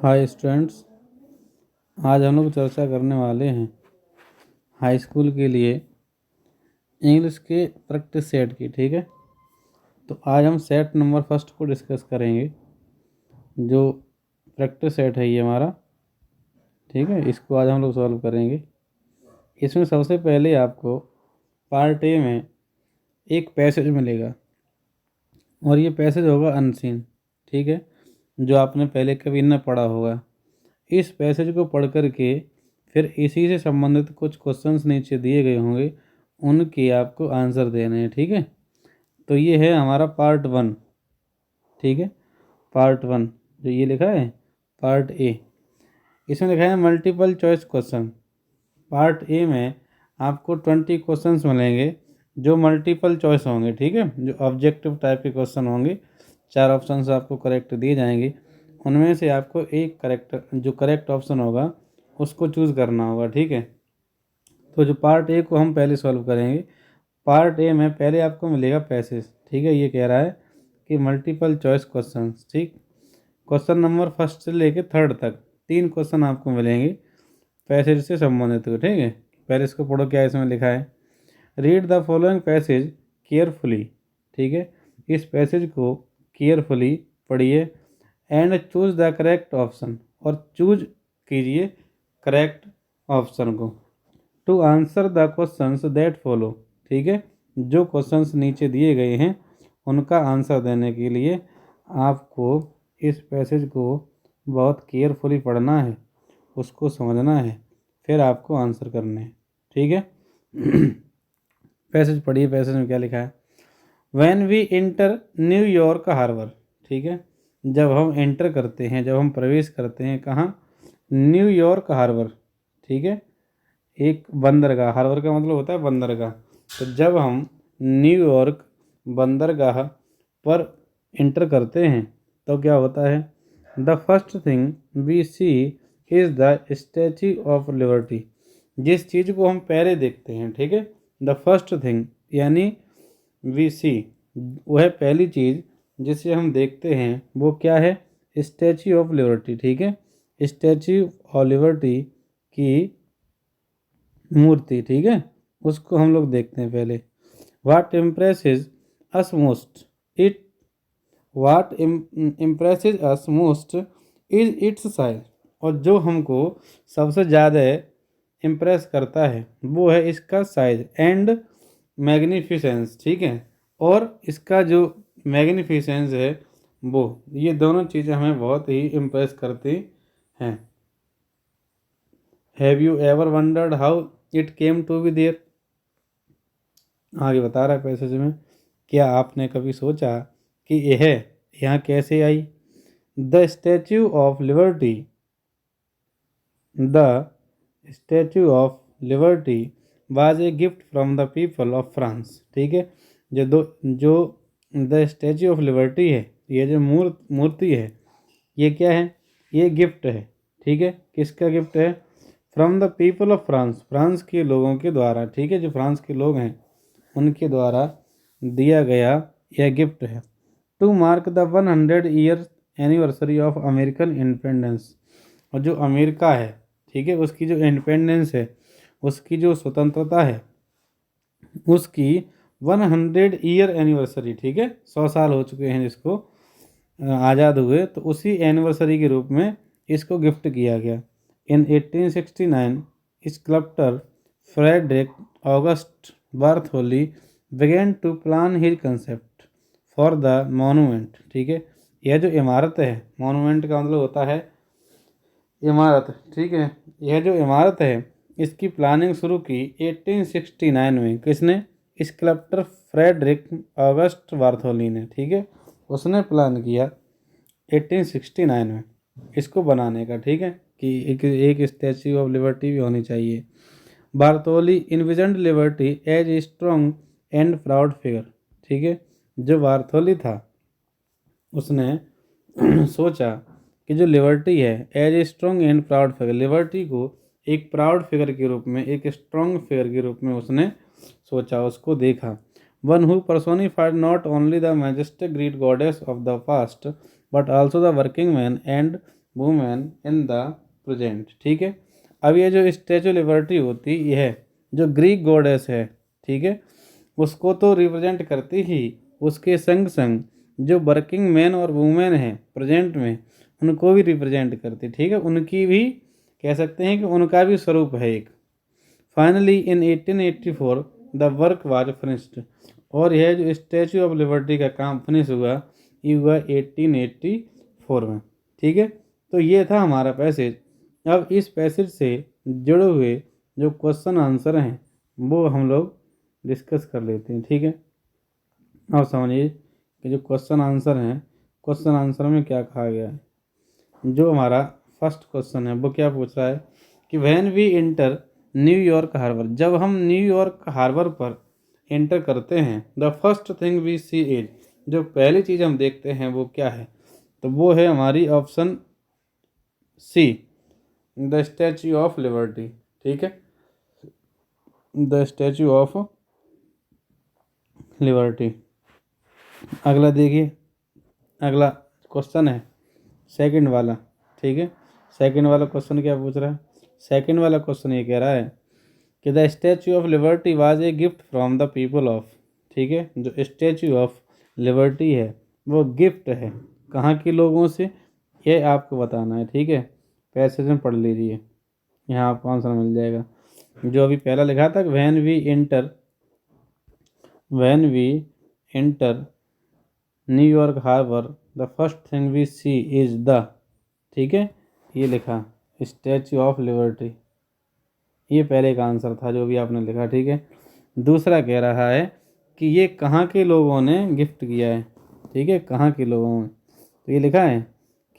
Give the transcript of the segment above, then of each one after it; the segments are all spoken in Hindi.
हाय स्टूडेंट्स, आज हम लोग चर्चा करने वाले हैं हाई स्कूल के लिए इंग्लिश के प्रैक्टिस सेट की। ठीक है, तो आज हम सेट नंबर फर्स्ट को डिस्कस करेंगे। जो प्रैक्टिस सेट है ये हमारा, ठीक है, इसको आज हम लोग सॉल्व करेंगे। इसमें सबसे पहले आपको पार्ट ए में एक पैसेज मिलेगा और ये पैसेज होगा अनसीन। ठीक है, जो आपने पहले कभी न पढ़ा होगा। इस पैसेज को पढ़ कर के फिर इसी से संबंधित कुछ क्वेश्चंस नीचे दिए गए होंगे, उनके आपको आंसर देने हैं। ठीक है, तो ये है हमारा पार्ट वन। ठीक है, पार्ट वन जो ये लिखा है पार्ट ए, इसमें लिखा है multiple choice question. Part A में आपको 20 क्वेश्चंस मिलेंगे जो मल्टीपल चॉइस होंगे। ठीक है, जो ऑब्जेक्टिव टाइप के क्वेश्चन होंगे। 4 ऑप्शंस आपको करेक्ट दिए जाएंगे, उनमें से आपको एक करेक्ट ऑप्शन होगा उसको चूज़ करना होगा। ठीक है, तो जो पार्ट ए को हम पहले सॉल्व करेंगे। पार्ट ए में पहले आपको मिलेगा पैसेज। ठीक है, ये कह रहा है कि मल्टीपल चॉइस क्वेश्चन। ठीक, क्वेश्चन नंबर फर्स्ट से लेके थर्ड तक 3 क्वेश्चन आपको मिलेंगे पैसेज से संबंधित हो। ठीक है, पहले इसको पढ़ो क्या इसमें लिखा है। Read the following passage carefully. ठीक है, इस पैसेज को केयरफुली पढ़िए and choose the correct option, और चूज कीजिए करेक्ट ऑप्शन को। To answer the questions that follow. ठीक है, जो क्वेश्चंस नीचे दिए गए हैं उनका आंसर देने के लिए आपको इस पैसेज को बहुत केयरफुली पढ़ना है, उसको समझना है, फिर आपको आंसर करने हैं। ठीक है, पैसेज पढ़िए। पैसेज में क्या लिखा है। When we enter New York harbour. ठीक है, जब हम एंटर करते हैं, जब हम प्रवेश करते हैं कहाँ, न्यूयॉर्क हार्बर। ठीक है, एक बंदरगाह, हार्बर का मतलब होता है बंदरगाह। तो जब हम न्यूयॉर्क बंदरगाह पर इंटर करते हैं तो क्या होता है। The first thing we see is the statue of Liberty. जिस चीज़ को हम पहले देखते हैं, ठीक है, द फर्स्ट थिंग यानी वी सी, वह पहली चीज़ जिसे हम देखते हैं वो क्या है, स्टैच्यू ऑफ लिबर्टी। ठीक है, स्टैच्यू ऑफ लिबर्टी की मूर्ति। ठीक है, उसको हम लोग देखते हैं पहले। What impresses us most it what impresses us most is its size. और जो हमको सबसे ज़्यादा इम्प्रेस करता है वो है इसका साइज एंड मैग्निफिसेंस। ठीक है, और इसका जो मैग्निफिसेंस है वो, ये दोनों चीज़ें हमें बहुत ही इम्प्रेस करती हैं। Have you ever wondered how it came to be there. आगे बता रहा है पैसेज में, क्या आपने कभी सोचा कि यह यहाँ कैसे आई। The statue of liberty the statue of liberty was a gift from the people of France. ठीक है, जो द स्टैच्यू ऑफ लिबर्टी है, ये जो मूर्ति है, ये क्या है, ये गिफ्ट है। ठीक है, किसका गिफ्ट है, from the people of France, France के लोगों के द्वारा। ठीक है, जो फ्रांस के लोग हैं उनके द्वारा दिया गया यह गिफ्ट है। To mark the 100 year anniversary of American independence. और जो अमेरिका है, ठीक है, उसकी जो इंडिपेंडेंस है, उसकी जो स्वतंत्रता है, उसकी 100 ईयर एनिवर्सरी। ठीक है, 100 साल हो चुके हैं जिसको आज़ाद हुए, तो उसी एनिवर्सरी के रूप में इसको गिफ्ट किया गया। In 1869 sculptor Frederic Auguste Bartholdi began to plan his concept for the monument. ठीक है, यह जो इमारत है, मोनूमेंट का मतलब होता है इमारत। ठीक है, यह जो इमारत है इसकी प्लानिंग शुरू की 1869 में। किसने, स्कल्प्टर फ्रेडरिक ऑगस्ट बार्थोली ने। ठीक है, उसने प्लान किया 1869 में इसको बनाने का। ठीक है, कि एक स्टैच्यू ऑफ लिबर्टी भी होनी चाहिए। Bartholdi envisioned liberty as a strong and proud figure. ठीक है, जो बार्थोली था उसने सोचा कि जो लिबर्टी है, as a strong and proud figure, liberty को एक प्राउड फिगर के रूप में, एक स्ट्रॉन्ग फिगर के रूप में उसने सोचा, उसको देखा। One who personified not only the majestic greet goddess of the past but also the working man and women in the present. ठीक है, अब ये जो स्टैचू लिबर्टी होती है, जो ग्रीक गॉडेस है, ठीक है, उसको तो रिप्रेजेंट करती ही, उसके संग संग जो वर्किंग मैन और वुमेन हैं प्रेजेंट में, उनको भी रिप्रेजेंट करती। ठीक है, उनकी भी कह सकते हैं कि उनका भी स्वरूप है एक। Finally in 1884 the work was finished, और यह जो स्टैचू ऑफ लिबर्टी का काम फिनिश हुआ, ये हुआ 1884 में। ठीक है, तो ये था हमारा पैसेज। अब इस पैसेज से जुड़े हुए जो क्वेश्चन आंसर हैं वो हम लोग डिस्कस कर लेते हैं। ठीक है, अब समझिए कि जो क्वेश्चन आंसर हैं, क्वेश्चन आंसर में क्या कहा गया है। जो हमारा फर्स्ट क्वेश्चन है वो क्या पूछ रहा है कि when we enter New York harbour, जब हम न्यूयॉर्क हार्बर पर एंटर करते हैं, the first thing we see is, जो पहली चीज़ हम देखते हैं वो क्या है, तो वो है हमारी option C, the Statue of Liberty. ठीक है, द स्टैचू ऑफ लिबर्टी। अगला देखिए, अगला क्वेश्चन है सेकंड वाला। ठीक है, सेकंड वाला क्वेश्चन क्या पूछ रहा है, सेकंड वाला क्वेश्चन ये कह रहा है कि the Statue of liberty was a gift from the people of. ठीक है, जो स्टैचू ऑफ लिबर्टी है वो गिफ्ट है, कहाँ के लोगों से, ये आपको बताना है। ठीक है, पैसेज में पढ़ लीजिए, यहाँ आपको आंसर मिल जाएगा। जो अभी पहला लिखा था, when we enter New York harbour the first thing we see is the, ठीक है, ये लिखा स्टैचू ऑफ लिबर्टी, ये पहले का आंसर था जो भी आपने लिखा। ठीक है, दूसरा कह रहा है कि ये कहाँ के लोगों ने गिफ्ट किया है। ठीक है, कहाँ के लोगों ने, तो ये लिखा है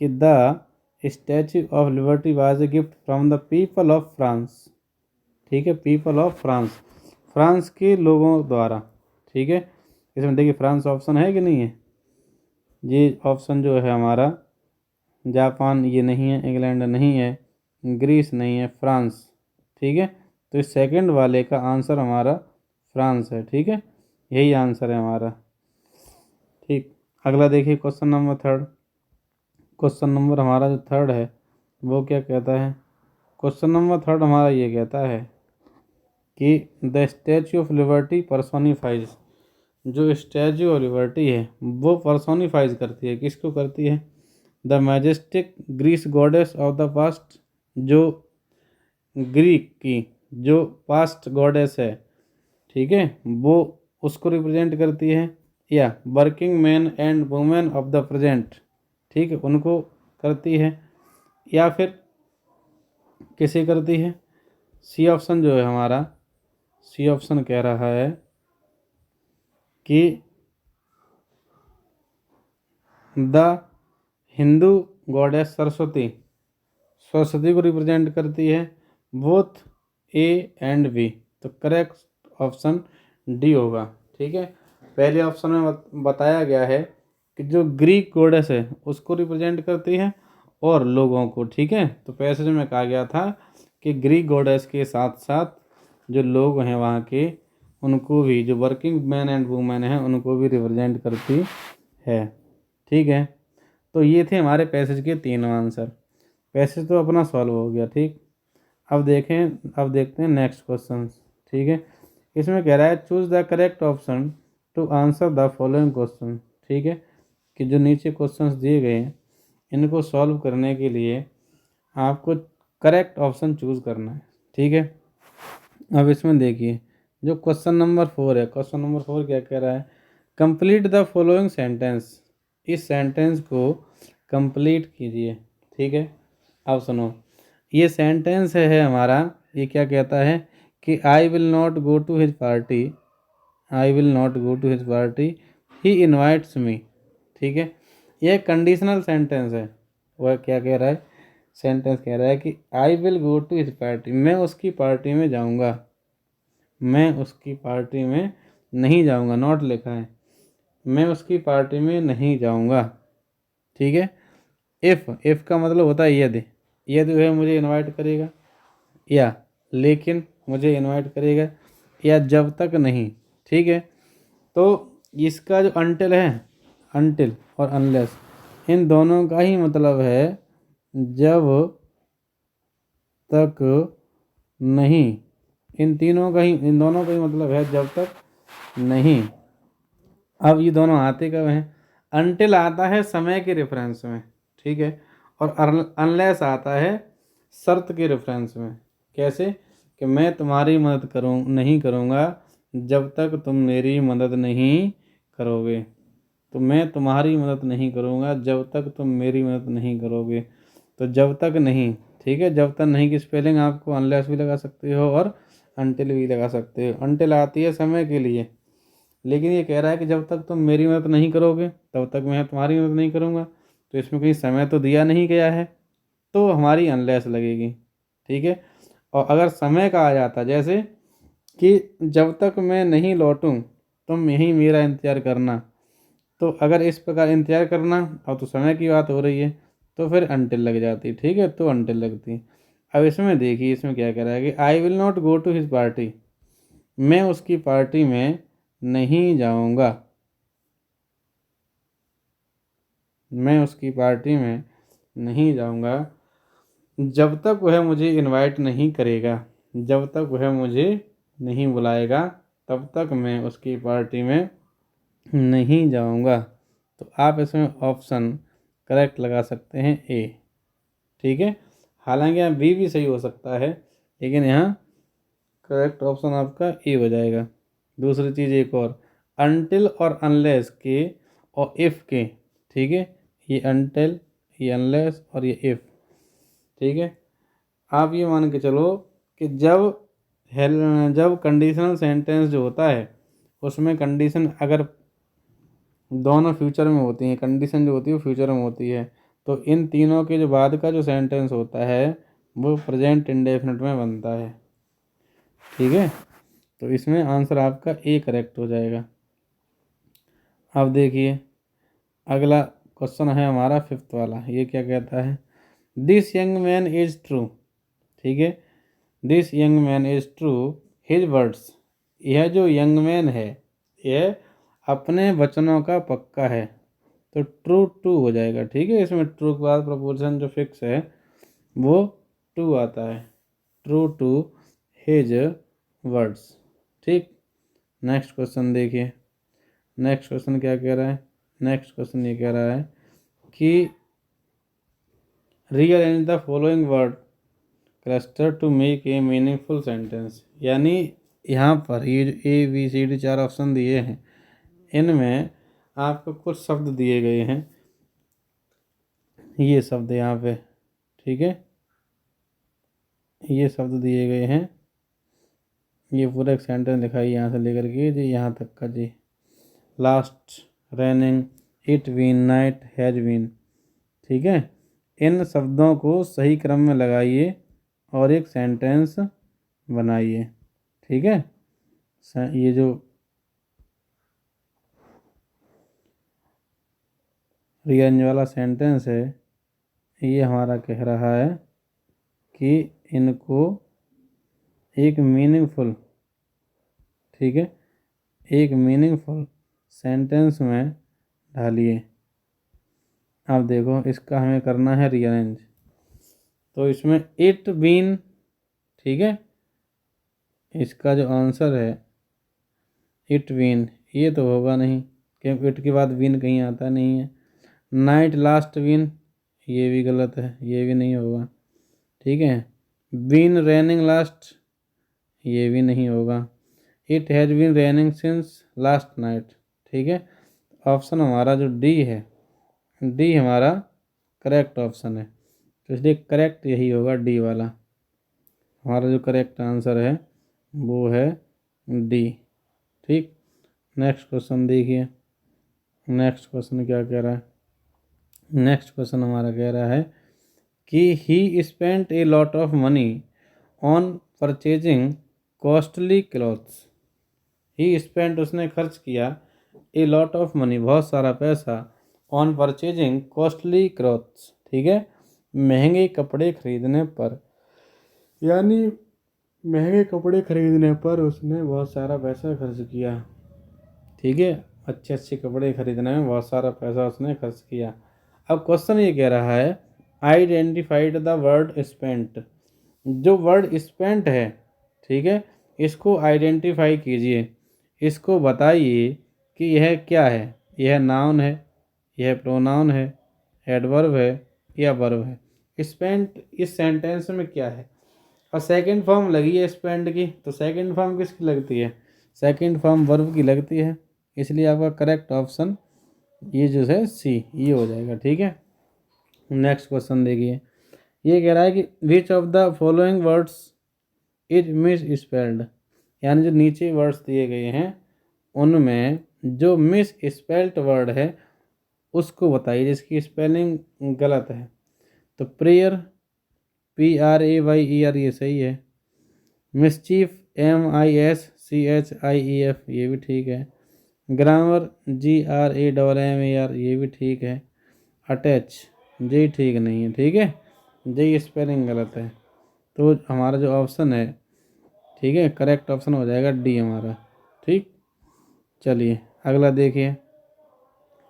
कि the Statue of liberty was a gift from the people of France. ठीक है, पीपल ऑफ फ्रांस, फ्रांस के लोगों द्वारा। ठीक है, इसमें देखिए फ्रांस ऑप्शन है कि नहीं है, ये ऑप्शन जो है हमारा, जापान ये नहीं है, इंग्लैंड नहीं है, ग्रीस नहीं है, फ्रांस। ठीक है, तो इस सेकंड वाले का आंसर हमारा फ्रांस है। ठीक है, यही आंसर है हमारा। ठीक, अगला देखिए question number third. Question number हमारा जो थर्ड है वो क्या कहता है, क्वेश्चन नंबर थर्ड हमारा ये कहता है कि द स्टैचू ऑफ लिबर्टी पर्सोनिफाइज, जो स्टैचू ऑफ लिबर्टी है वो पर्सोनिफाइज करती है, किसको करती है, the majestic Greek goddess of the past, जो ग्रीक की जो पास्ट गॉडेस है, ठीक है, वो उसको रिप्रेजेंट करती है, या working man and women of the present, ठीक है, उनको करती है, या फिर किसे करती है। सी ऑप्शन जो है हमारा, सी ऑप्शन कह रहा है कि द हिंदू गॉडेस सरस्वती, सरस्वती को रिप्रेजेंट करती है, बोथ ए एंड बी, तो करेक्ट ऑप्शन डी होगा। ठीक है, पहले ऑप्शन में बताया गया है कि जो ग्रीक गॉडेस है उसको रिप्रेजेंट करती है और लोगों को। ठीक है, तो पैसेज में कहा गया था कि ग्रीक गॉडेस के साथ साथ जो लोग हैं वहाँ के, उनको भी, जो वर्किंग मैन एंड वुमेन हैं उनको भी रिप्रेजेंट करती है। ठीक है, तो ये थे हमारे पैसेज के तीनों आंसर। पैसेज तो अपना सॉल्व हो गया। ठीक, अब देखते हैं नेक्स्ट क्वेश्चन। ठीक है, इसमें कह रहा है choose the correct option to answer the following question. ठीक है, कि जो नीचे क्वेश्चंस दिए गए हैं इनको सॉल्व करने के लिए आपको करेक्ट ऑप्शन चूज करना है। ठीक है, अब इसमें देखिए जो क्वेश्चन नंबर 4 है, क्वेश्चन नंबर 4 क्या कह रहा है, कंप्लीट द फॉलोइंग सेंटेंस, इस सेंटेंस को कंप्लीट कीजिए। ठीक है, अब सुनो, ये सेंटेंस है हमारा, ये क्या कहता है कि I will not go to his party, I will not go to his party, he invites me. ठीक है, ये कंडीशनल सेंटेंस है। वह क्या कह रहा है, सेंटेंस कह रहा है कि I will go to his party, मैं उसकी पार्टी में जाऊंगा, मैं उसकी पार्टी में नहीं जाऊंगा, नॉट लिखा है, मैं उसकी पार्टी में नहीं जाऊंगा। ठीक है, इफ़ का मतलब होता है यदि, यदि वह मुझे इनवाइट करेगा, या लेकिन मुझे इनवाइट करेगा, या जब तक नहीं। ठीक है, तो इसका जो अनटिल है, अनटिल और अनलेस, इन दोनों का ही मतलब है जब तक नहीं, इन दोनों का ही मतलब है जब तक नहीं। अब ये दोनों आते कब हैं? अनटिल आता है समय के रेफरेंस में, ठीक है, और अनलेस आता है शर्त के रेफरेंस में। कैसे? कि मैं तुम्हारी मदद नहीं करूँगा जब तक तुम मेरी मदद नहीं करोगे। तो मैं तुम्हारी मदद नहीं करूँगा जब तक तुम मेरी मदद नहीं करोगे। तो जब तक नहीं, ठीक है, जब तक नहीं की स्पेलिंग आपको अनलेस भी लगा सकते हो और अनटिल भी लगा सकते हो। अनटिल आती है समय के लिए, लेकिन ये कह रहा है कि जब तक तुम मेरी मदद नहीं करोगे तब तक मैं तुम्हारी मदद नहीं करूँगा। तो इसमें कहीं समय तो दिया नहीं गया है, तो हमारी अनलेस लगेगी, ठीक है। और अगर समय का आ जाता, जैसे कि जब तक मैं नहीं लौटूं तुम यहीं मेरा इंतज़ार करना, तो अगर इस प्रकार इंतज़ार करना और तो समय की बात हो रही है तो फिर अनटिल लग जाती, ठीक है, तो अनटिल लगती। अब इसमें देखिए, इसमें क्या कह रहा है कि I will not go to his party, मैं उसकी पार्टी में नहीं जाऊंगा, मैं उसकी पार्टी में नहीं जाऊंगा जब तक वह मुझे इनवाइट नहीं करेगा, जब तक वह मुझे नहीं बुलाएगा तब तक मैं उसकी पार्टी में नहीं जाऊंगा। तो आप इसमें ऑप्शन करेक्ट लगा सकते हैं ए, ठीक है। हालांकि यहाँ बी भी सही हो सकता है, लेकिन यहाँ करेक्ट ऑप्शन आपका ए हो जाएगा। दूसरी चीज़ एक और, अनटिल और अनलेस के और इफ़ के, ठीक है, ये अनटिल, ये अनलेस और ये इफ़, ठीक है। आप ये मान के चलो कि जब कंडीशनल सेंटेंस जो होता है उसमें कंडीशन अगर दोनों फ्यूचर में होती हैं, कंडीशन जो होती है वो फ्यूचर में होती है, तो इन तीनों के जो बाद का जो सेंटेंस होता है वो प्रेजेंट इंडेफिनिट में बनता है, ठीक है। तो इसमें आंसर आपका ए करेक्ट हो जाएगा। अब देखिए अगला क्वेश्चन है हमारा फिफ्थ वाला, ये क्या कहता है? This young man is true, ठीक है, this young man is true his words, यह जो यंग मैन है यह अपने वचनों का पक्का है, तो ट्रू टू हो जाएगा, ठीक है। इसमें ट्रू के बाद प्रपोजिशन जो फिक्स है वो टू आता है, ट्रू टू हिज वर्ड्स, ठीक। नेक्स्ट क्वेश्चन देखिए, नेक्स्ट क्वेश्चन क्या कह रहा है? नेक्स्ट क्वेश्चन ये कह रहा है कि rearrange the following word cluster to make a meaningful sentence, यानी यहाँ पर ये जो ए बी सी डी चार ऑप्शन दिए हैं इनमें आपको कुछ शब्द दिए गए हैं, ये शब्द यहाँ पे, ठीक है, ये शब्द दिए गए हैं, ये पूरा एक सेंटेंस लिखा है यहाँ से लेकर के जी यहाँ तक का जी, last, running, it been, night, has been, ठीक है। इन शब्दों को सही क्रम में लगाइए और एक सेंटेंस बनाइए, ठीक है। ये जो रियंज वाला सेंटेंस है ये हमारा कह रहा है कि इनको एक मीनिंगफुल, ठीक है, एक मीनिंगफुल सेंटेंस में ढालिए। अब देखो इसका हमें करना है रीअरेंज, तो इसमें इट बीन, ठीक है, इसका जो आंसर है इट बीन, ये तो होगा नहीं क्योंकि इट के बाद बीन कहीं आता नहीं है। नाइट लास्ट बीन, ये भी गलत है, ये भी नहीं होगा, ठीक है। बीन रेनिंग लास्ट, ये भी नहीं होगा। It has been raining since last night, ठीक है। ऑप्शन हमारा जो डी है, डी हमारा करेक्ट ऑप्शन है, तो इसलिए करेक्ट यही होगा, डी वाला हमारा जो करेक्ट आंसर है वो है डी, ठीक। नेक्स्ट क्वेश्चन देखिए, नेक्स्ट क्वेश्चन क्या कह रहा है? नेक्स्ट क्वेश्चन हमारा कह रहा है कि ही spent a lot of money on purchasing costly clothes, he spent उसने खर्च किया, ए लॉट ऑफ मनी बहुत सारा पैसा, ऑन परचेजिंग कॉस्टली क्लॉथ्स, ठीक है, महंगे कपड़े खरीदने पर, यानी महंगे कपड़े खरीदने पर उसने बहुत सारा पैसा खर्च किया, ठीक है, अच्छे अच्छे कपड़े खरीदने में बहुत सारा पैसा उसने खर्च किया। अब क्वेश्चन ये कह रहा है आइडेंटिफाइड द वर्ड स्पेंट। जो वर्ड स्पेंट है, ठीक है, इसको आइडेंटिफाई कीजिए, इसको बताइए कि यह क्या है। यह नाउन है, यह प्रोनाउन है, एडवर्ब है या वर्ब है। स्पेंट इस सेंटेंस में क्या है। और सेकंड फॉर्म लगी है स्पेंड की, तो सेकंड फॉर्म किसकी लगती है, सेकंड फॉर्म वर्ब की लगती है। इसलिए आपका करेक्ट ऑप्शन ये जो है सी, ये हो जाएगा। ठीक है, नेक्स्ट क्वेश्चन देखिए। ये कह रहा है कि which of the following words is miss spelled, यानी जो नीचे वर्ड्स दिए गए हैं उनमें जो मिस स्पेल्ड वर्ड है उसको बताइए, जिसकी स्पेलिंग गलत है। तो प्रेयर, PRAYER, ये सही है। मिसचीफ, MISCHIEF, ये भी ठीक है। ग्रामर, GRAMMAR, ये भी ठीक है। अटैच, जी ठीक नहीं है। ठीक है, जी स्पेलिंग गलत है। तो हमारा जो ऑप्शन है, ठीक है, करेक्ट ऑप्शन हो जाएगा डी हमारा। ठीक, चलिए अगला देखिए।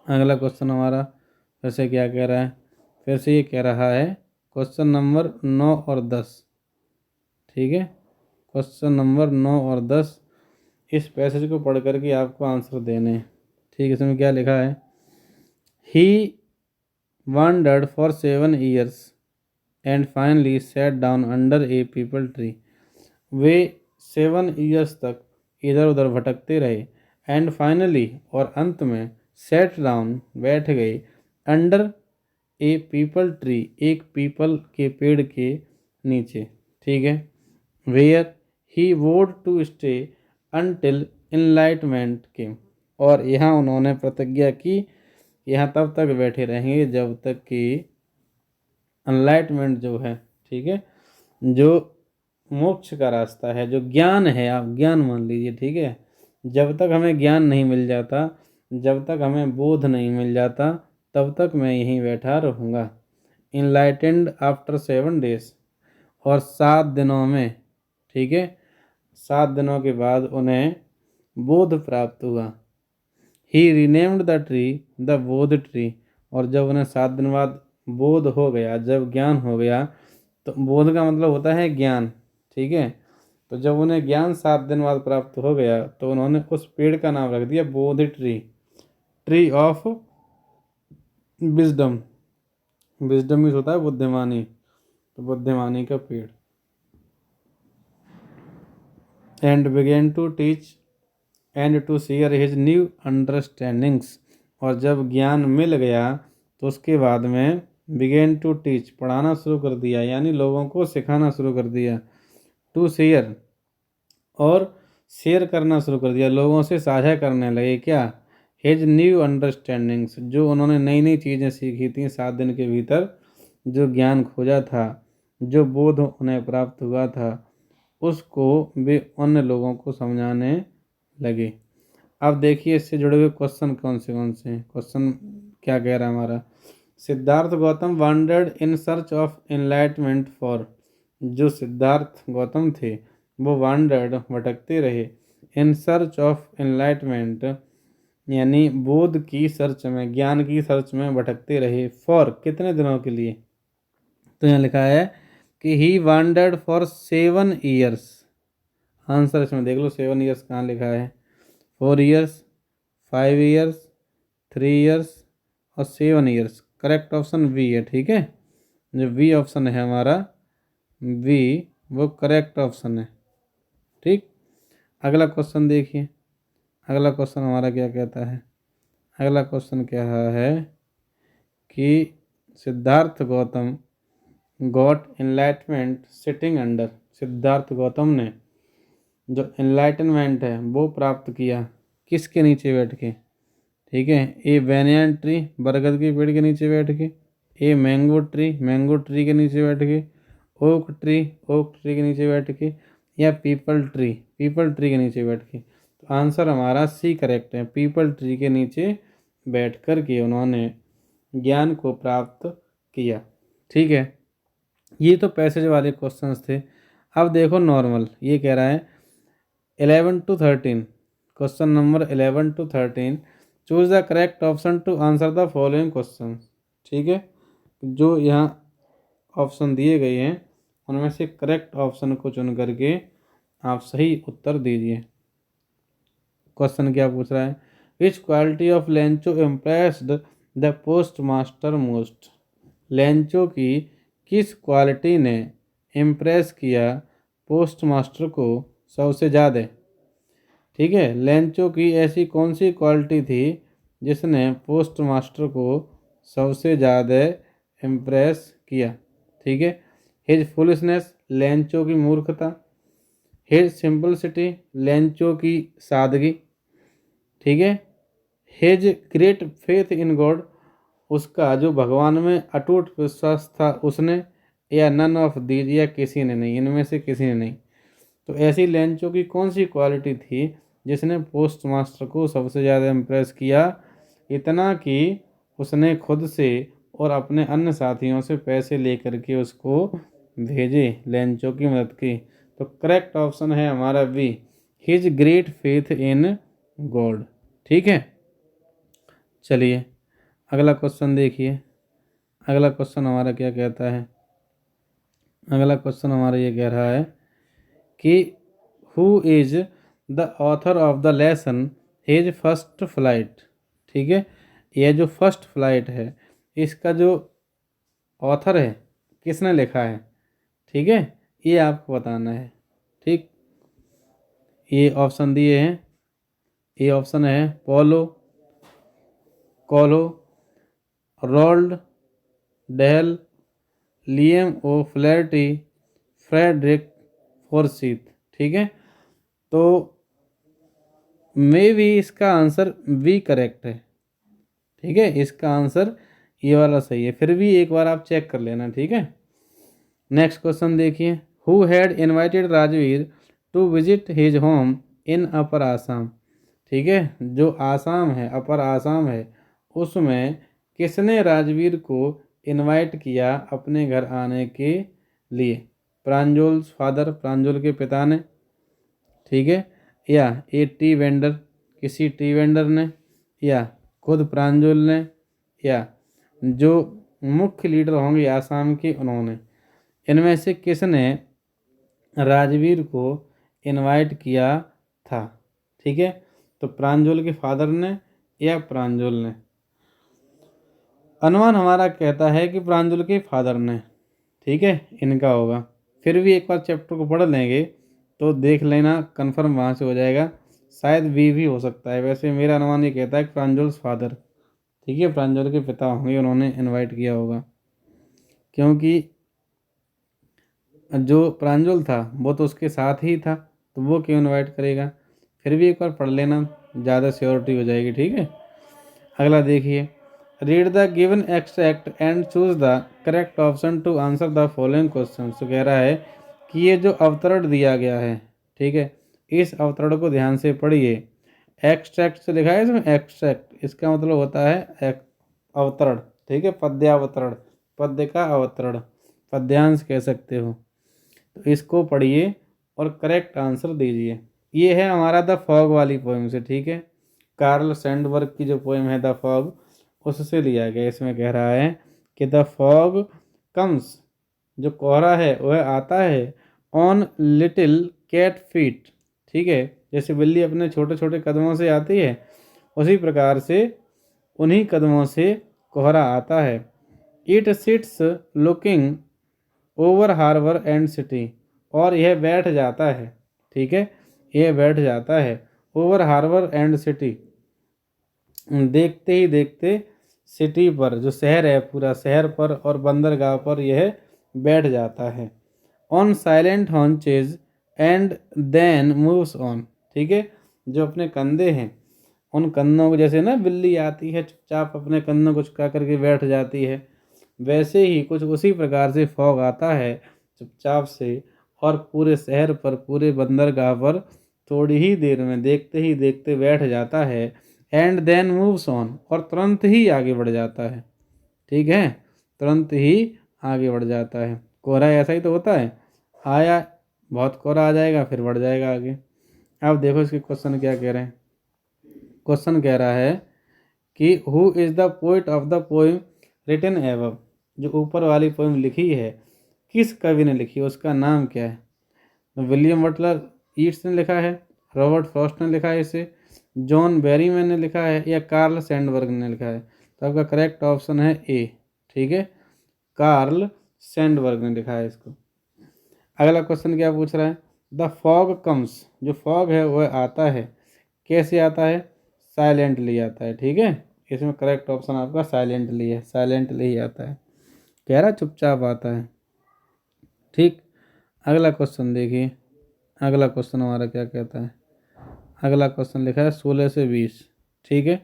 अगला क्वेश्चन हमारा फिर से क्या कह रहा है, फिर से ये कह रहा है क्वेश्चन नंबर 9 और 10। ठीक है, क्वेश्चन नंबर 9 और 10, इस पैसेज को पढ़ करके आपको आंसर देने हैं। ठीक है, इसमें क्या लिखा है। ही wandered for 7 years and finally sat down under a people tree. Way 7 years तक इधर उधर भटकते रहे, एंड फाइनली, और अंत में, सेट डाउन, बैठ गए, अंडर ए पीपल ट्री, एक पीपल के पेड़ के नीचे। ठीक है, वेयर ही वोड टू स्टे अनटिल इनलाइटमेंट केम, और यहाँ उन्होंने प्रतिज्ञा की यहाँ तब तक बैठे रहेंगे जब तक कि अनलाइटमेंट जो है, ठीक है, जो मोक्ष का रास्ता है, जो ज्ञान है, आप ज्ञान मान लीजिए। ठीक है, जब तक हमें ज्ञान नहीं मिल जाता, जब तक हमें बोध नहीं मिल जाता, तब तक मैं यहीं बैठा रहूँगा। इनलाइटेंड आफ्टर 7 days, और 7 दिनों में, ठीक है, 7 दिनों के बाद उन्हें बोध प्राप्त हुआ। ही रीनेम्ड द ट्री द बोध ट्री, और जब उन्हें 7 दिन बाद बोध हो गया, जब ज्ञान हो गया, तो बोध का मतलब होता है ज्ञान। ठीक है, तो जब उन्हें ज्ञान 7 दिन बाद प्राप्त हो गया तो उन्होंने उस पेड़ का नाम रख दिया Bodh tree, tree of wisdom. Wisdom means होता है बुद्धिमानी, तो बुद्धिमानी का पेड़। And began to teach and to share his new understandings, और जब ज्ञान मिल गया तो उसके बाद में बिगेन टू टीच, पढ़ाना शुरू कर दिया, यानी लोगों को सिखाना शुरू कर दिया। टू शेयर, और शेयर करना शुरू कर दिया, लोगों से साझा करने लगे क्या, हिज न्यू अंडरस्टैंडिंग्स, जो उन्होंने नई नई चीज़ें सीखी थी 7 दिन के भीतर, जो ज्ञान खोजा था, जो बोध उन्हें प्राप्त हुआ था, उसको वे अन्य लोगों को समझाने लगे। अब देखिए इससे जुड़े हुए क्वेश्चन कौन से हैं। क्वेश्चन क्या कह रहा है हमारा। Siddharth Gautam wandered in search of enlightenment for, जो सिद्धार्थ गौतम थे वो वांडर्ड, भटकते रहे, इन सर्च ऑफ एनलाइटमेंट, यानी बोध की सर्च में, ज्ञान की सर्च में भटकते रहे, फॉर, कितने दिनों के लिए। तो यहाँ लिखा है कि ही वांडर्ड फॉर 7 years। आंसर इसमें देख लो, 7 years कहाँ लिखा है, 4 years, 5 years, 3 years और 7 years। करेक्ट ऑप्शन वी है। ठीक है, जो वी ऑप्शन है हमारा, वी, वो करेक्ट ऑप्शन है। ठीक, अगला क्वेश्चन देखिए। अगला क्वेश्चन हमारा क्या कहता है। अगला क्वेश्चन कह रहा है कि Siddharth Gautam got enlightenment sitting under, Siddharth Gautam ने जो एनलाइटनमेंट है वो प्राप्त किया किसके नीचे बैठ के। ठीक है, ए बैनियन ट्री, बरगद के पेड़ के नीचे बैठ के, a mango tree, mango tree के नीचे बैठ के, ओक ट्री, ओक ट्री के नीचे बैठ के, या पीपल ट्री, पीपल ट्री के नीचे बैठ के। तो आंसर हमारा सी करेक्ट है, पीपल ट्री के नीचे बैठ कर के उन्होंने ज्ञान को प्राप्त किया। ठीक है, ये तो पैसेज वाले क्वेश्चंस थे। अब देखो नॉर्मल, ये कह रहा है 11 to 13, question number 11 to 13, choose the correct option to answer the following question. ठीक है, जो यहाँ ऑप्शन दिए गए हैं उनमें से करेक्ट ऑप्शन को चुन करके आप सही उत्तर दीजिए। क्वेश्चन क्या पूछ रहा है, विच quality of Lencho impressed the post master most. Lencho की किस क्वालिटी ने इम्प्रेस किया पोस्ट मास्टर को सबसे ज़्यादा। ठीक है, लेंचो की ऐसी कौन सी क्वालिटी थी जिसने पोस्ट मास्टर को सबसे ज़्यादा इम्प्रेस किया। ठीक है, हिज फुलिशनेस, लेंचो की मूर्खता। हिज सिंपलिसिटी, लेंचो की सादगी। ठीक है, his great faith in God, उसका जो भगवान में अटूट विश्वास था उसने, या नन ऑफ दीज, या किसी ने नहीं, इनमें से किसी ने नहीं। तो ऐसी लेंचो की कौन सी क्वालिटी थी जिसने पोस्ट मास्टर को सबसे ज़्यादा इम्प्रेस किया, इतना कि उसने खुद से और अपने अन्य साथियों से पैसे लेकर के उसको भेजे लेंचो की मदद की। तो करेक्ट ऑप्शन है हमारा B, his great faith in God. ठीक है, चलिए अगला क्वेश्चन देखिए। अगला क्वेश्चन हमारा क्या कहता है, अगला क्वेश्चन हमारा ये कह रहा है कि who is the author of the lesson his first flight. ठीक है, यह जो फर्स्ट फ्लाइट है इसका जो ऑथर है किसने लिखा है। ठीक है, ये आपको बताना है। ठीक, ये ऑप्शन दिए हैं, ये ऑप्शन है पोलो कोलो, रोल्ड डेल, लियम ओ फ्लैटी, फ्रेडरिक फोर्सिथ। ठीक है, तो मे भी इसका आंसर बी करेक्ट है। ठीक है, इसका आंसर ये वाला सही है, फिर भी एक बार आप चेक कर लेना। ठीक है, नेक्स्ट क्वेश्चन देखिए, who had invited Rajveer to visit his home in upper Assam. ठीक है, जो आसाम है, अपर आसाम है, उसमें किसने राजवीर को इनवाइट किया अपने घर आने के लिए। प्रांजोल फादर, प्रांजोल के पिता ने। ठीक है, या ए टी वेंडर, किसी टी वेंडर ने, या खुद प्रांजल ने, या जो मुख्य लीडर होंगे आसाम के उन्होंने। इनमें से किसने राजवीर को इनवाइट किया था। ठीक है, तो प्रांजल के फादर ने या प्रांजल ने। अनुमान हमारा कहता है कि प्रांजल के फादर ने। ठीक है, इनका होगा, फिर भी एक बार चैप्टर को पढ़ लेंगे तो देख लेना, कंफर्म वहाँ से हो जाएगा। शायद बी भी हो सकता है, वैसे मेरा अनुमान ये कहता है कि प्रांजल फादर। ठीक है, प्रांजल के पिता होंगे, उन्होंने इनवाइट किया होगा, क्योंकि जो प्रांजल था वो तो उसके साथ ही था, तो वो क्यों इनवाइट करेगा। फिर भी एक बार पढ़ लेना, ज़्यादा श्योरिटी हो जाएगी। ठीक है, अगला देखिए, read the given extract and choose the correct option to answer the following question. तो कह रहा है कि ये जो अवतरण दिया गया है, ठीक है, इस अवतरण को ध्यान से पढ़िए। एक्सट्रैक्ट से लिखा है इसमें एक्सट्रैक्ट, इसका मतलब होता है अवतरण। ठीक है, पद्यावतरण, पद्य का अवतरण, पद्यांश कह सकते हो। तो इसको पढ़िए और करेक्ट आंसर दीजिए। ये है हमारा द फॉग वाली पोएम से। ठीक है, कार्ल सैंडबर्ग की जो पोएम है द फॉग, उससे लिया गया। इसमें कह रहा है कि द फॉग कम्स, जो कोहरा है वह आता है, ऑन लिटिल कैट फीट। ठीक है, जैसे बिल्ली अपने छोटे छोटे कदमों से आती है, उसी प्रकार से उन्हीं कदमों से कोहरा आता है। It sits looking over harbour and city, और यह बैठ जाता है। ठीक है, यह बैठ जाता है ओवर हार्बर एंड सिटी, देखते ही देखते सिटी पर, जो शहर है पूरा शहर पर और बंदरगाह पर यह बैठ जाता है। On silent haunches and then moves on. ठीक है, जो अपने कंधे हैं उन कंधों को, जैसे ना बिल्ली आती है चुपचाप अपने कंधों को झुका करके बैठ जाती है, वैसे ही कुछ उसी प्रकार से फॉग आता है चुपचाप से, और पूरे शहर पर, पूरे बंदरगाह पर थोड़ी ही देर में, देखते ही देखते बैठ जाता है। एंड देन मूव्स ऑन, और तुरंत ही आगे बढ़ जाता है। ठीक है, तुरंत ही आगे बढ़ जाता है। कोहरा ऐसा ही तो होता है, आया बहुत कोहरा आ जाएगा, फिर बढ़ जाएगा आगे। अब देखो इसके क्वेश्चन क्या कह रहे हैं। क्वेश्चन कह रहा है कि who is the poet of the poem written above. जो ऊपर वाली पोएम लिखी है किस कवि ने लिखी है, उसका नाम क्या है? तो विलियम बटलर ईट्स ने लिखा है, रॉबर्ट फ्रॉस्ट ने लिखा है इसे, जॉन बेरीमैन ने लिखा है, या कार्ल सैंडबर्ग ने लिखा है? तो आपका करेक्ट ऑप्शन है ए। ठीक है, कार्ल सैंडबर्ग ने लिखा है इसको। अगला क्वेश्चन क्या पूछ रहा है? द फॉग कम्स, जो फॉग है वह आता है, कैसे आता है? साइलेंटली आता है। ठीक है, इसमें करेक्ट ऑप्शन आपका साइलेंटली है, साइलेंटली ही आता है, कह रहा चुपचाप आता है। ठीक, अगला क्वेश्चन देखिए, अगला क्वेश्चन हमारा क्या कहता है? अगला क्वेश्चन लिखा है 16 से 20। ठीक है,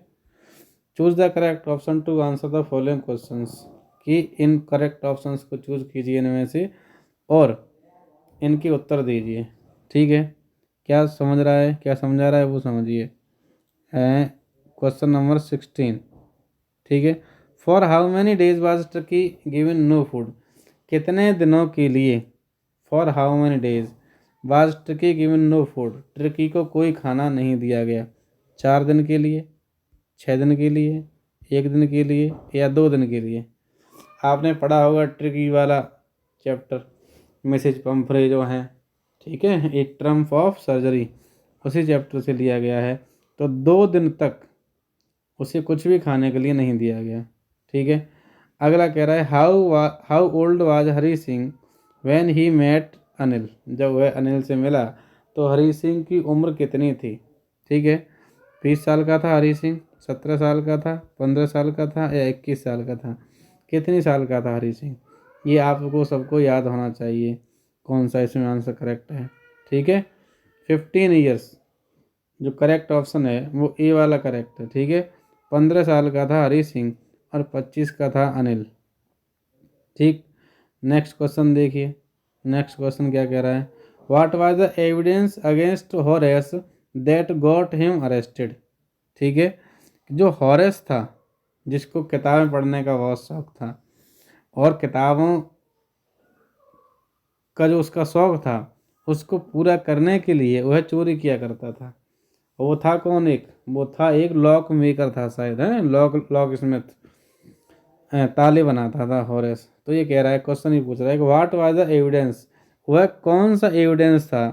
choose the correct option to answer the following questions, कि इन करेक्ट ऑप्शंस को चूज कीजिए इनमें से और इनके उत्तर दीजिए। ठीक है, क्या समझ रहा है, क्या समझा रहा है वो समझिए। Question number 16। ठीक है, for how many days was turkey given no food, कितने दिनों के लिए, for how many days was turkey given no food, turkey को कोई खाना नहीं दिया गया? 4 दिन के लिए, 6 दिन के लिए, 1 दिन के लिए, या 2 दिन के लिए? आपने पढ़ा होगा टर्की वाला चैप्टर, मिसेज पंफ्रे जो हैं, ठीक है, ए ट्रम्प ऑफ सर्जरी, उसी चैप्टर से लिया गया है। तो 2 दिन तक उसे कुछ भी खाने के लिए नहीं दिया गया। ठीक है, अगला कह रहा है how old was Hari Singh when he met Anil, जब वह अनिल से मिला तो हरी सिंह की उम्र कितनी थी? ठीक है, 20 साल का था हरी सिंह, 17 साल का था, 15 साल का था, या 21 साल का था? कितनी साल का था हरी सिंह? ये आपको सबको याद होना चाहिए कौन सा इसमें आंसर करेक्ट है। ठीक है, 15 ईयर्स जो करेक्ट ऑप्शन है वो ए वाला करेक्ट है। ठीक है, 15 साल का था हरी सिंह और 25 का था अनिल। ठीक, नेक्स्ट क्वेश्चन देखिए, नेक्स्ट क्वेश्चन क्या कह रहा है? What was the evidence against Horace that got him arrested? ठीक है, जो हॉरेस था जिसको किताबें पढ़ने का बहुत शौक था और किताबों का जो उसका शौक था उसको पूरा करने के लिए वह चोरी किया करता था। वो था कौन? वो था एक लॉक मेकर था शायद, है लॉक स्मिथ, ताले बनाता था हॉरेस। तो ये कह रहा है, क्वेश्चन ही पूछ रहा है कि व्हाट वाज द एविडेंस, वह कौन सा एविडेंस था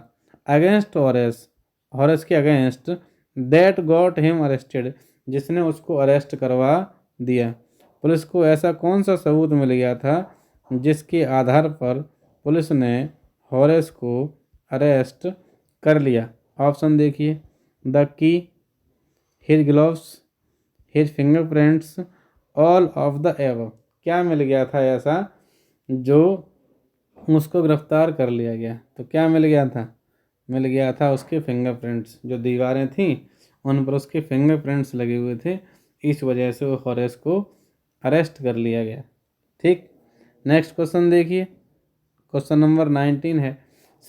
अगेंस्ट हॉरेस, हॉरेस के against, that got him arrested, जिसने उसको अरेस्ट करवा दिया? पुलिस को ऐसा कौन सा सबूत मिल गया था जिसके आधार पर पुलिस ने हॉरेस को अरेस्ट कर लिया? ऑप्शन देखिए, the key, his gloves, his fingerprints, all of the above. क्या मिल गया था ऐसा जो उसको गिरफ्तार कर लिया गया? तो क्या मिल गया था? मिल गया था उसके फिंगरप्रिंट्स, जो दीवारें थीं उन पर उसके फिंगरप्रिंट्स लगे हुए थे, इस वजह से वो हॉरेस को अरेस्ट कर लिया गया। ठीक, नेक्स्ट क्वेश्चन देखिए, क्वेश्चन नंबर 19 है,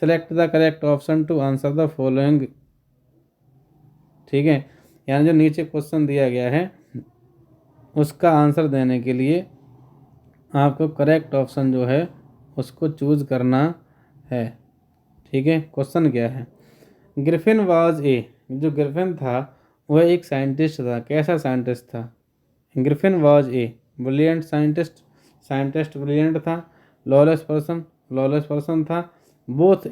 select the correct option to answer the following. ठीक है, यानी जो नीचे क्वेश्चन दिया गया है उसका आंसर देने के लिए आपको करेक्ट ऑप्शन जो है उसको चूज करना है। ठीक है, क्वेश्चन क्या है? ग्रिफिन वाज ए, जो ग्रिफिन था वह एक साइंटिस्ट था, कैसा साइंटिस्ट था? Griffin was a brilliant scientist, scientist brilliant था, लॉलेस पर्सन, लॉलेस पर्सन था, both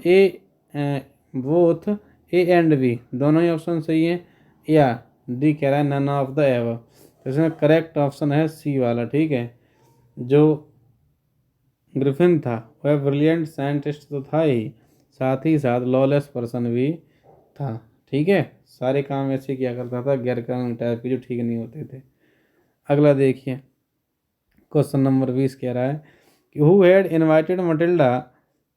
both A and B, दोनों ही ऑप्शन सही हैं, या डी कह रहा है नन ऑफ द एबव? तो इसमें करेक्ट ऑप्शन है सी वाला। ठीक है, जो ग्रिफिन था वह ब्रिलियंट साइंटिस्ट तो था ही, साथ ही साथ लॉलेस पर्सन भी था। ठीक है, सारे काम ऐसे किया करता था गैर कानूनी टाइप के जो ठीक नहीं होते थे। अगला देखिए, क्वेश्चन नंबर 20 कह रहा है कि who had invited Matilda,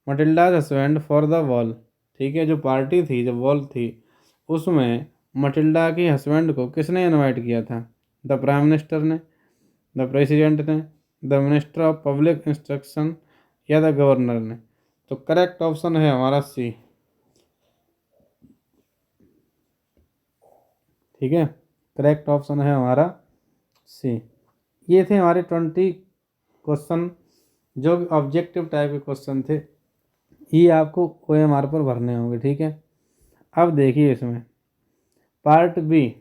Matilda's husband for the ball? ठीक है, जो पार्टी थी, जो बॉल थी, उसमें मटिल्डा के हस्बैंड को किसने इनवाइट किया था? द प्राइम मिनिस्टर ने, द प्रेसिडेंट ने, the minister of public instruction, या द गवर्नर ने? तो करेक्ट ऑप्शन है हमारा सी। ठीक है, करेक्ट ऑप्शन है हमारा सी। ये थे हमारे 20 क्वेश्चन जो ऑब्जेक्टिव टाइप के क्वेश्चन थे, ये आपको OMR पर भरने होंगे। ठीक है, अब देखिए इसमें पार्ट बी,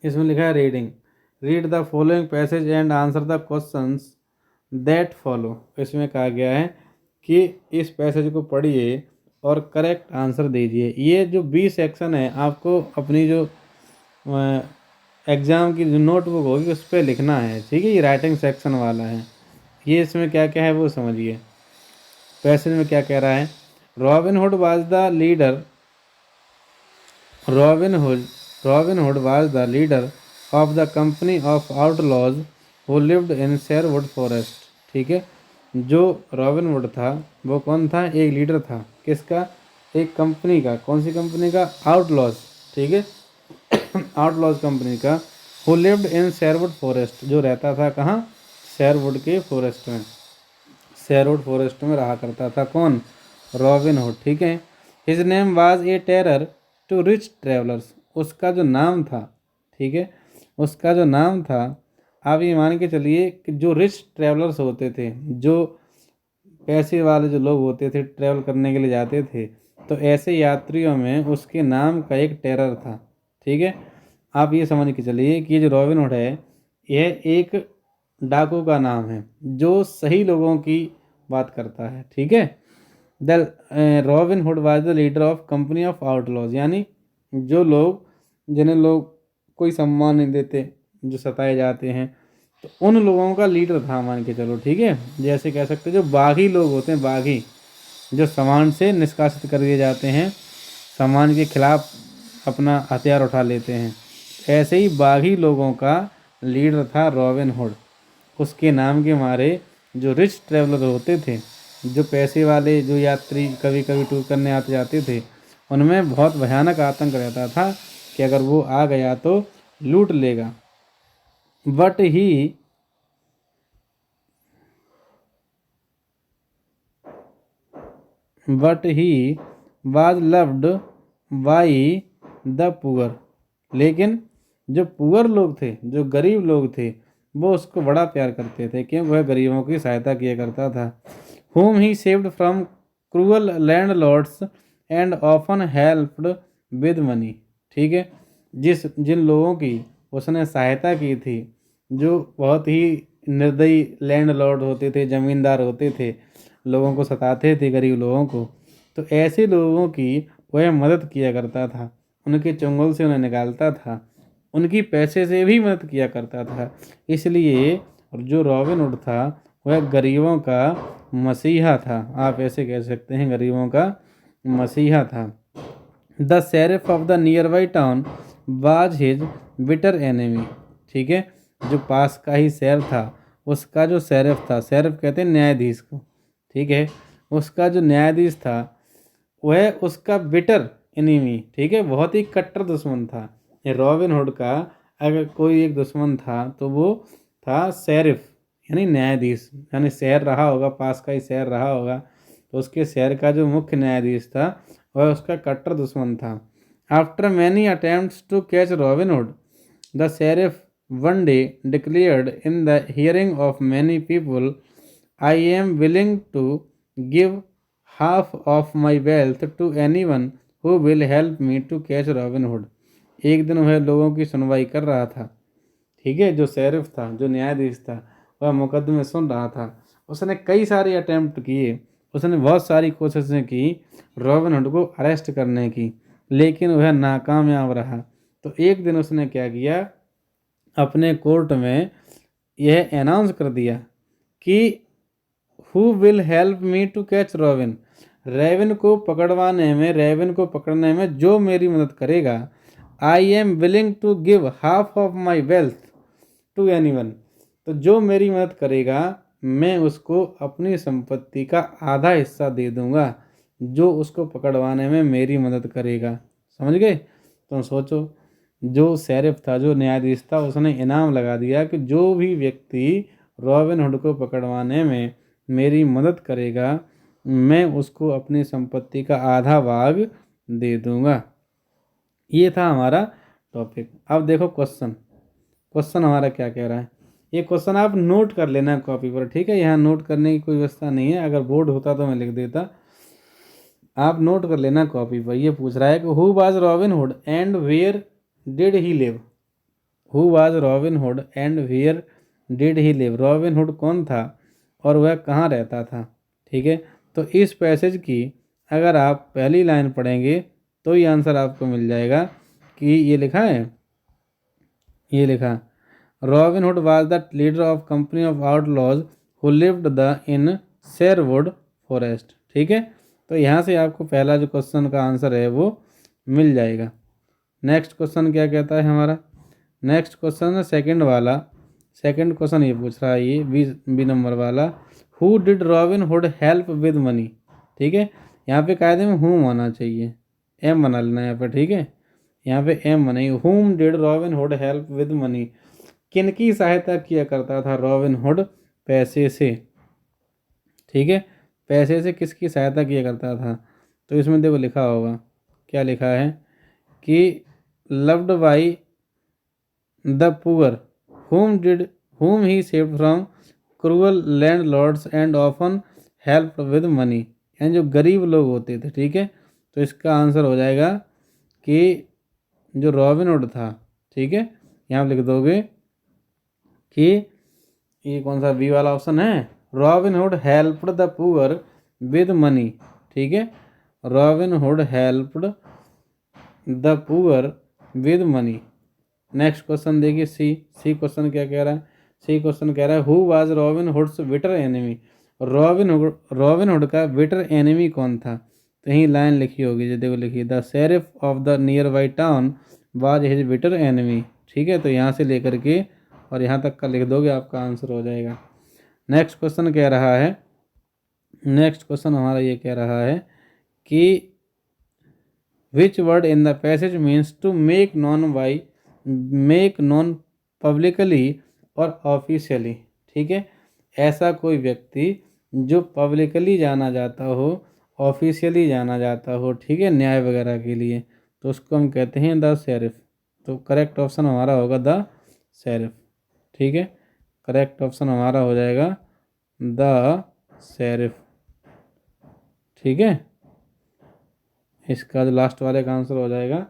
इसमें लिखा है reading, read the following passage and answer the questions that follow. इसमें कहा गया है कि इस पैसेज को पढ़िए और करेक्ट आंसर दीजिए। ये जो बी सेक्शन है आपको अपनी जो एग्ज़ाम की जो नोटबुक होगी उस पर लिखना है, ठीक है। ये राइटिंग सेक्शन वाला है। ये इसमें क्या क्या है वो समझिए। पैसेज में क्या कह रहा है, robin hood was the leader, robin hood robin hood was the leader of the company of outlaws who lived in Sherwood forest. ठीक है, जो रॉबिन हुड था वो कौन था, एक लीडर था किसका, एक कंपनी का। कौन सी कंपनी का, आउटलॉज, ठीक है, आउटलॉज कंपनी का। Who lived in Sherwood forest, जो रहता था कहाँ, शेरवुड के फॉरेस्ट में, शेरवुड फॉरेस्ट में रहा करता था कौन, रॉबिन हुड, ठीक है। His name was a terror to rich travellers, उसका जो नाम था, ठीक है, उसका जो नाम था, आप ये मान के चलिए कि जो रिच ट्रेवलर्स होते थे, जो पैसे वाले जो लोग होते थे, ट्रैवल करने के लिए जाते थे, तो ऐसे यात्रियों में उसके नाम का एक टेरर था, ठीक है। आप ये समझ के चलिए कि जो रॉबिन हुड है यह एक डाकू का नाम है जो सही लोगों की बात करता है, ठीक है। The robin hood was the leader of company of outlaws, यानी जो लोग जिन्हें लोग कोई सम्मान नहीं देते, जो सताए जाते हैं, तो उन लोगों का लीडर था मान के चलो, ठीक है। जैसे कह सकते हैं जो बागी लोग होते हैं, बागी जो समाज से निष्कासित कर दिए जाते हैं, समाज के खिलाफ अपना हथियार उठा लेते हैं, ऐसे ही बागी लोगों का लीडर था रॉबिन हुड। उसके नाम के मारे जो रिच ट्रैवलर होते थे, जो पैसे वाले जो यात्री कभी कभी टूर करने आते जाते थे, उनमें बहुत भयानक आतंक रहता था कि अगर वो आ गया तो लूट लेगा। But he was loved by the poor, लेकिन जो पुअर लोग थे, जो गरीब लोग थे, वो उसको बड़ा प्यार करते थे क्योंकि वह गरीबों की सहायता किया करता था। whom he saved from cruel landlords and often helped with money, ठीक है, जिन लोगों की उसने सहायता की थी, जो बहुत ही निर्दयी लैंडलॉर्ड होते थे, ज़मींदार होते थे, लोगों को सताते थे, गरीब लोगों को, तो ऐसे लोगों की वह मदद किया करता था, उनके चंगुल से उन्हें निकालता था, उनकी पैसे से भी मदद किया करता था। इसलिए जो रॉबिन हुड था वह गरीबों का मसीहा था, आप ऐसे कह सकते हैं, गरीबों का मसीहा था। The sheriff of the near by town was his bitter enemy, ठीक है, जो पास का ही शहर था उसका जो शेरिफ था, शेरिफ कहते हैं न्यायाधीश को, ठीक है, उसका जो न्यायाधीश था वह उसका बिटर एनिमी, ठीक है, बहुत ही कट्टर दुश्मन था। ये रॉबिन हुड का अगर कोई एक दुश्मन था तो वो था शेरिफ, यानी न्यायाधीश, यानी शहर रहा होगा, पास का ही शहर रहा होगा, तो उसके शहर का जो मुख्य न्यायाधीश था वह उसका कट्टर दुश्मन था। After many attempts to catch Robin Hood, the sheriff one day declared in the hearing of many people, I am willing to give half of my wealth to anyone who will help me to catch Robin Hood. एक दिन वह लोगों की सुनवाई कर रहा था, ठीक है, जो शेरिफ था, जो न्यायाधीश था, वह मुकदमे सुन रहा था। उसने कई सारे अटेम्प्ट किए, उसने बहुत सारी कोशिशें की रॉबिन हुड को अरेस्ट करने की, लेकिन वह नाकामयाब रहा। तो एक दिन उसने क्या किया, अपने कोर्ट में यह अनाउंस कर दिया कि who will help me to catch Robin, Raven को पकड़वाने में, रेविन को पकड़ने में जो मेरी मदद करेगा, I am willing to give half of my wealth to anyone, तो जो मेरी मदद करेगा मैं उसको अपनी संपत्ति का आधा हिस्सा दे दूंगा, जो उसको पकड़वाने में मेरी मदद करेगा। समझ गए। तो सोचो, जो शेरिफ था, जो न्यायाधीश था, उसने इनाम लगा दिया कि जो भी व्यक्ति रॉबिन हुड को पकड़वाने में मेरी मदद करेगा मैं उसको अपनी संपत्ति का आधा भाग दे दूंगा। ये था हमारा टॉपिक। अब देखो क्वेश्चन हमारा क्या कह रहा है। ये क्वेश्चन आप नोट कर लेना कॉपी पर, ठीक है, यहाँ नोट करने की कोई व्यवस्था नहीं है, अगर बोर्ड होता तो मैं लिख देता, आप नोट कर लेना कॉपी पर। ये पूछ रहा है कि who was Robin Hood and where did he live, who was Robin Hood and where did he live, Robin Hood कौन था और वह कहाँ रहता था। ठीक है, तो इस पैसेज की अगर आप पहली लाइन पढ़ेंगे तो ये आंसर आपको मिल जाएगा कि ये लिखा है, ये लिखा robin hood was the leader of company of outlaws who lived the in Sherwood forest. ठीक है, तो यहाँ से आपको पहला जो क्वेश्चन का आंसर है वो मिल जाएगा। नेक्स्ट क्वेश्चन क्या कहता है हमारा, नेक्स्ट क्वेश्चन है सेकंड वाला। सेकंड क्वेश्चन ये पूछ रहा है, ये बी नंबर वाला, who did robin hood help with money. ठीक है, यहाँ पे कायदे में हूम होना चाहिए, एम बना लेना यहाँ पे। ठीक है, यहाँ पे एम बनाइए, हुम did robin hood help with money, किन की सहायता किया करता था रॉबिन हुड पैसे से। ठीक है, पैसे से किसकी सहायता किया करता था, तो इसमें देखो लिखा होगा, क्या लिखा है कि loved by the poor whom he saved from cruel landlords and often helped with money, यानी जो गरीब लोग होते थे। ठीक है, तो इसका आंसर हो जाएगा कि जो रॉबिन हुड था। ठीक है, यहाँ लिख दोगे कि ये कौन सा बी वाला ऑप्शन है, robin hood helped the poor with money. ठीक है, robin hood helped the poor with money. Next question देखिए, सी क्वेश्चन क्या कह रहा है, सी क्वेश्चन कह रहा है who was robin hoods bitter enemy. Robin hood का बिटर एनिमी कौन था, तो यही लाइन लिखी होगी, जो देखो लिखी, the sheriff of the near by town was his bitter enemy. ठीक है, तो यहाँ से लेकर के और यहाँ तक का लिख दोगे, आपका आंसर हो जाएगा। नेक्स्ट क्वेश्चन कह रहा है, नेक्स्ट क्वेश्चन हमारा ये कह रहा है कि which word in the passage means to make non publicly और ऑफिशियली। ठीक है, ऐसा कोई व्यक्ति जो पब्लिकली जाना जाता हो, ऑफिशियली जाना जाता हो, ठीक है, न्याय वगैरह के लिए, तो उसको हम कहते हैं द शेरिफ। तो करेक्ट ऑप्शन हमारा होगा द शेरिफ। ठीक है, करेक्ट ऑप्शन हमारा हो जाएगा द शेरिफ। ठीक है, इसका जो लास्ट वाले का आंसर हो जाएगा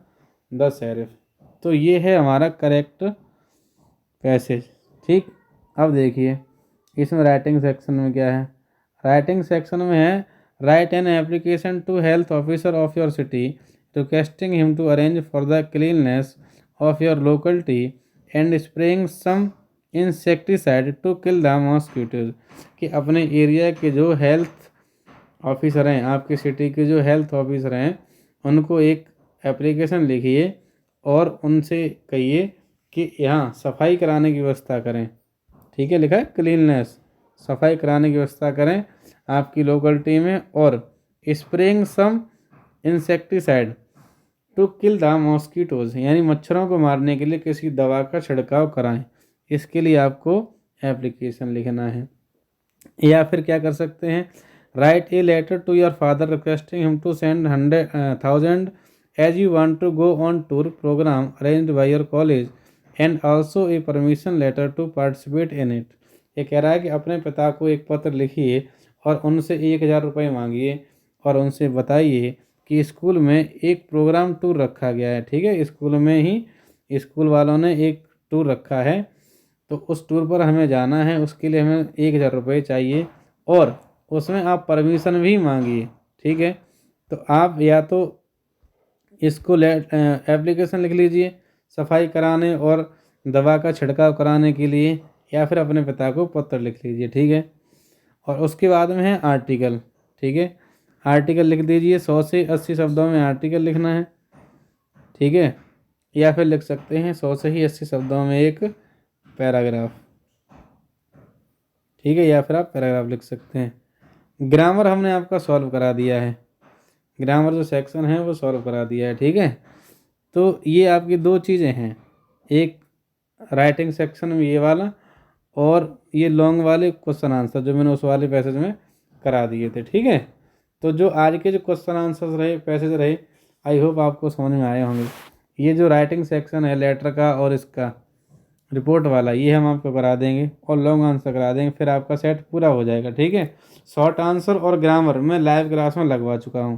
द शेरिफ। तो ये है हमारा करेक्ट पैसेज। ठीक, अब देखिए इसमें राइटिंग सेक्शन में क्या है, राइटिंग सेक्शन में है write an application to health officer of your city requesting him to arrange for the cleanness of your locality and spraying some insecticide to kill the mosquitoes. कि अपने एरिया के जो हेल्थ ऑफिसर हैं, आपकी सिटी के जो हेल्थ ऑफिसर हैं, उनको एक एप्लीकेशन लिखिए और उनसे कहिए कि यहाँ सफाई कराने की व्यवस्था करें। ठीक है, लिखा है क्लीननेस, सफाई कराने की व्यवस्था करें आपकी लोकेलिटी में, और spraying some insecticide to kill the mosquitoes, यानी मच्छरों को मारने के लिए किसी दवा का छिड़काव कराएं। इसके लिए आपको एप्लीकेशन लिखना है। या फिर क्या कर सकते हैं, write a letter to your father requesting him to send 100,000 as you want to go on tour programme arranged by your college and also a permission letter to participate in it. ये कह रहा है कि अपने पिता को एक पत्र लिखिए और उनसे 1,000 रुपये मांगिए और उनसे बताइए कि स्कूल में एक प्रोग्राम टूर रखा गया है। ठीक है, स्कूल में ही स्कूल वालों ने एक टूर रखा है, तो उस टूर पर हमें जाना है, उसके लिए हमें 1,000 रुपये चाहिए और उसमें आप परमिशन भी मांगिए। ठीक है, तो आप या तो इसको एप्लीकेशन लिख लीजिए सफाई कराने और दवा का छिड़काव कराने के लिए, या फिर अपने पिता को पत्र लिख लीजिए। ठीक है, और उसके बाद में है आर्टिकल। ठीक है, आर्टिकल लिख दीजिए, 100 से 80 शब्दों में आर्टिकल लिखना है। ठीक है, या फिर लिख सकते हैं 100 से ही 80 शब्दों में एक पैराग्राफ। ठीक है, या फिर आप पैराग्राफ लिख सकते हैं। ग्रामर हमने आपका सॉल्व करा दिया है, ग्रामर जो सेक्शन है वो सॉल्व करा दिया है। ठीक है, तो ये आपकी दो चीज़ें हैं, एक राइटिंग सेक्शन में ये वाला और ये लॉन्ग वाले क्वेश्चन आंसर जो मैंने उस वाले पैसेज में करा दिए थे। ठीक है, तो जो आज के जो क्वेश्चन आंसर्स रहे, पैसेज रहे, आई होप आपको समझ में आए होंगे। ये जो राइटिंग सेक्शन है लेटर का और इसका रिपोर्ट वाला, ये हम आपको करा देंगे और लॉन्ग आंसर करा देंगे, फिर आपका सेट पूरा हो जाएगा। ठीक है, शॉर्ट आंसर और ग्रामर मैं लाइव क्लास में लगवा चुका हूँ,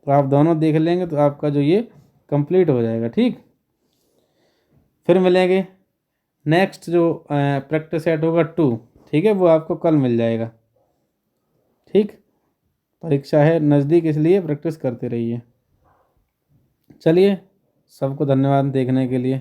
तो आप दोनों देख लेंगे तो आपका जो ये कंप्लीट हो जाएगा। ठीक, फिर मिलेंगे नेक्स्ट जो प्रैक्टिस सेट होगा 2। ठीक है, वो आपको कल मिल जाएगा। ठीक, परीक्षा है नज़दीक, इसलिए प्रैक्टिस करते रहिए। चलिए, सबको धन्यवाद देखने के लिए।